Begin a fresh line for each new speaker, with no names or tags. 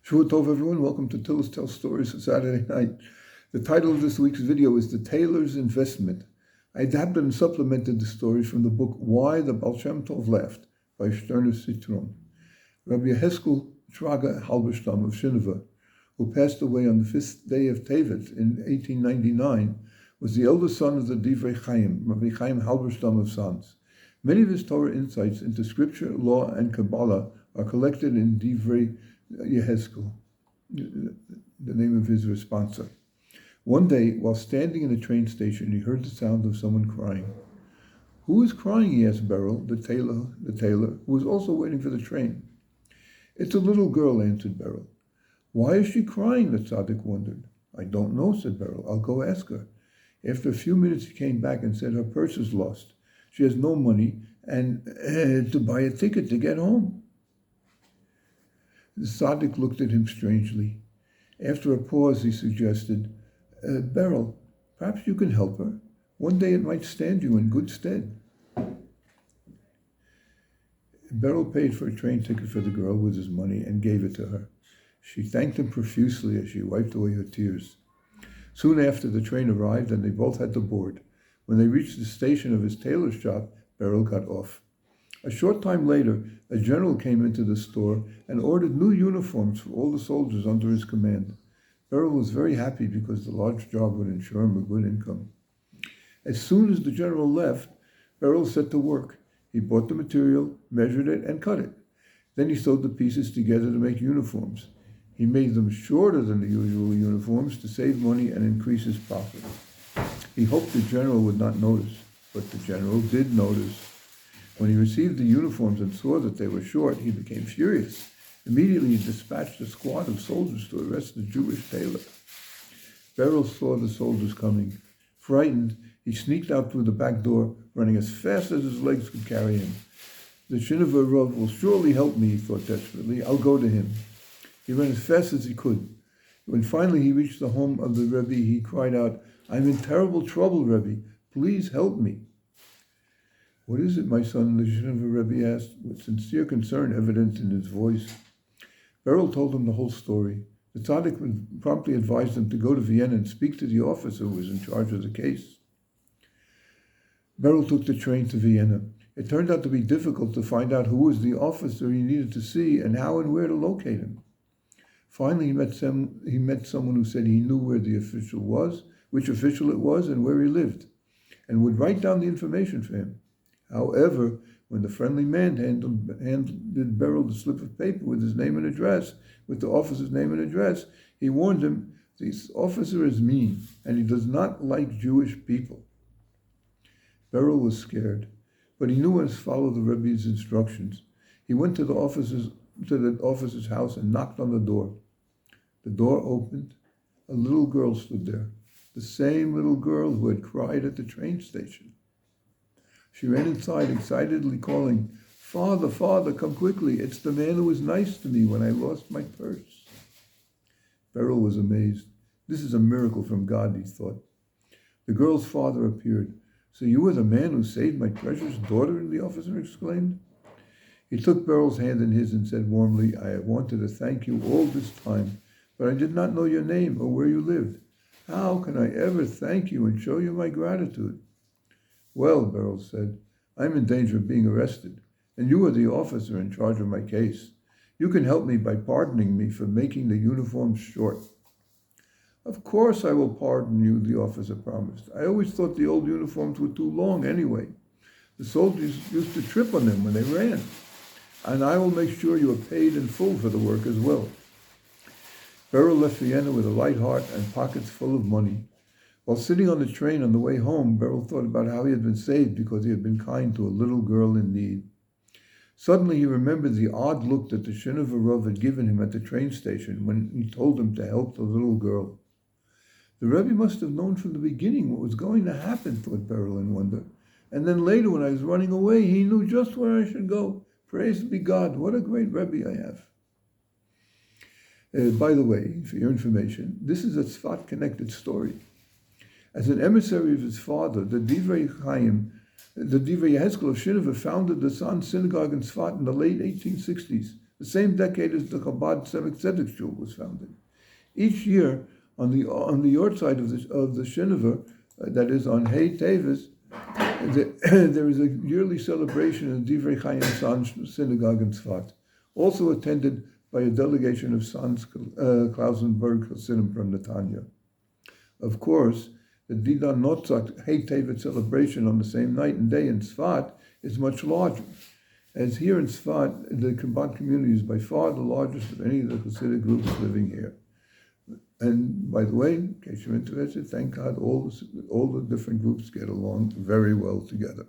Shavua Tov, everyone. Welcome to TillesTells Stories for Saturday night. The title of this week's video is The Tailor'S Investment. I adapted and supplemented the stories from the book Why the Baal Shem Tov Laughed by Citron. Rabbi Yechezkel-Shraga Halberstam of Shinova, who passed away on the 5th day of Tevet in 1899, was the eldest son of the Divrei Chaim, Rabbi Chaim Halberstam of Sanz. Many of his Torah insights into scripture, law, and Kabbalah are collected in Divrei Yechezkel, the name of his responsa. One day, while standing in a train station, he heard the sound of someone crying. "Who is crying?" he asked Beryl, the tailor, who was also waiting for the train. "It's a little girl," answered Beryl. "Why is she crying?" the tzaddik wondered. "I don't know," said Beryl. "I'll go ask her." After a few minutes, he came back and said her purse is lost. She has no money and to buy a ticket to get home. The tzaddik looked at him strangely. After a pause, he suggested, "Beryl, perhaps you can help her. One day it might stand you in good stead." Beryl paid for a train ticket for the girl with his money and gave it to her. She thanked him profusely as she wiped away her tears. Soon after, the train arrived and they both had to board. When they reached the station of his tailor's shop, Beryl got off. A short time later, a general came into the store and ordered new uniforms for all the soldiers under his command. Beryl was very happy because the large job would ensure him a good income. As soon as the general left, Beryl set to work. He bought the material, measured it, and cut it. Then he sewed the pieces together to make uniforms. He made them shorter than the usual uniforms to save money and increase his profit. He hoped the general would not notice, but the general did notice. When he received the uniforms and saw that they were short, he became furious. Immediately, he dispatched a squad of soldiers to arrest the Jewish tailor. Beryl saw the soldiers coming. Frightened, he sneaked out through the back door, running as fast as his legs could carry him. "The Shinova Rav will surely help me," he thought desperately. "I'll go to him." He ran as fast as he could. When finally he reached the home of the Rabbi, he cried out, "I'm in terrible trouble, Rabbi. Please help me." "What is it, my son?" the Shinova Rebbe asked, with sincere concern evident in his voice. Beryl told him the whole story. The tzaddik promptly advised him to go to Vienna and speak to the officer who was in charge of the case. Beryl took the train to Vienna. It turned out to be difficult to find out who was the officer he needed to see and how and where to locate him. Finally, he met someone who said he knew where the official was, which official it was, and where he lived, and would write down the information for him. However, when the friendly man handed Beryl the slip of paper with his name and address, with the officer's name and address, he warned him, "This officer is mean, and he does not like Jewish people." Beryl was scared, but he knew how to follow the Rebbe's instructions. He went to the officer's house and knocked on the door. The door opened. A little girl stood there, the same little girl who had cried at the train station. She ran inside, excitedly calling, "Father, Father, come quickly. It's the man who was nice to me when I lost my purse." Beryl was amazed. This is a miracle from God, he thought. The girl's father appeared. "So you were the man who saved my precious daughter?" the officer exclaimed. He took Beryl's hand in his and said warmly, "I have wanted to thank you all this time, but I did not know your name or where you lived. How can I ever thank you and show you my gratitude?" "Well," Beryl said, "I'm in danger of being arrested, and you are the officer in charge of my case. You can help me by pardoning me for making the uniforms short." "Of course I will pardon you," the officer promised. "I always thought the old uniforms were too long anyway. The soldiers used to trip on them when they ran. And I will make sure you are paid in full for the work as well." Beryl left Vienna with a light heart and pockets full of money. While sitting on the train on the way home, Beryl thought about how he had been saved because he had been kind to a little girl in need. Suddenly he remembered the odd look that the Shinova Rav had given him at the train station when he told him to help the little girl. The Rebbe must have known from the beginning what was going to happen, thought Beryl in wonder. And then later when I was running away, he knew just where I should go. Praise be God, what a great Rebbe I have. By the way, for your information, this is a Tzfat-connected story. As an emissary of his father, the Divrei Yechezkel of Shinova founded the San synagogue in Tzfat in the late 1860s, the same decade as the Chabad Tzemach Tzedek Shul was founded. Each year, on the Yortzeit of the Shinova, that is on Hey Tevis, there is a yearly celebration in the Divrei Chaim San's synagogue in Tzfat, also attended by a delegation of San's Klausenberg Hasidim from Netanya. Of course, the Didan Notzak Hey Tevet celebration on the same night and day in Tzfat is much larger. As here in Tzfat, the Chabad community is by far the largest of any of the Hasidic groups living here. And by the way, in case you're interested, thank God all the different groups get along very well together.